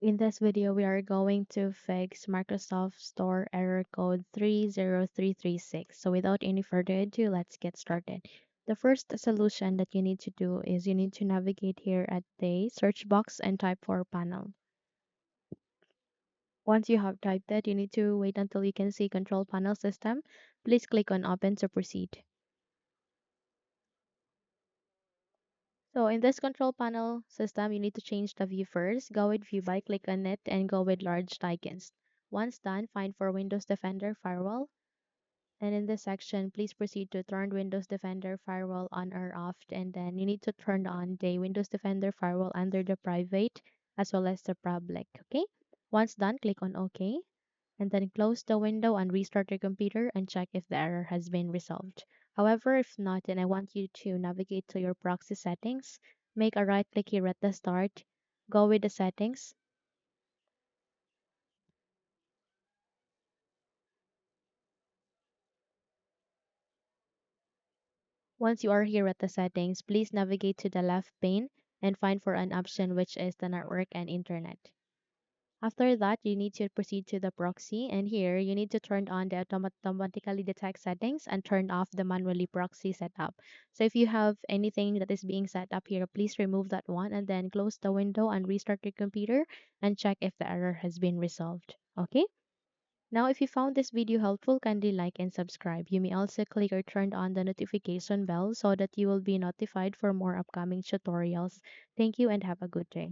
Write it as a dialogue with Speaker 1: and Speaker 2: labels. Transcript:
Speaker 1: In this video, we are going to fix Microsoft Store error code 30336. So without any further ado, let's get started. The first solution that you need to do is you need to navigate here at the search box and type for panel. Once you have typed that, you need to wait until you can see control panel system. Please click on open to proceed. So in this control panel system, you need to change the view first. Go with view by click on it and go with large icons. Once done, find for Windows Defender Firewall. And in this section, please proceed to turn Windows Defender Firewall on or off. And then you need to turn on the Windows Defender Firewall under the private as well as the public. Okay. Once done, click on OK. And then close the window and restart your computer and check if the error has been resolved. However, if not, then I want you to navigate to your proxy settings. Make a right click here at the start. Go with the settings. Once you are here at the settings, please navigate to the left pane and find for an option which is the network and internet. After that, you need to proceed to the proxy, and here you need to turn on the automatically detect settings and turn off the manually proxy setup. So if you have anything that is being set up here, please remove that one and then close the window and restart your computer and check if the error has been resolved. Okay? Now, if you found this video helpful, kindly like and subscribe. You may also click or turn on the notification bell so that you will be notified for more upcoming tutorials. Thank you and have a good day.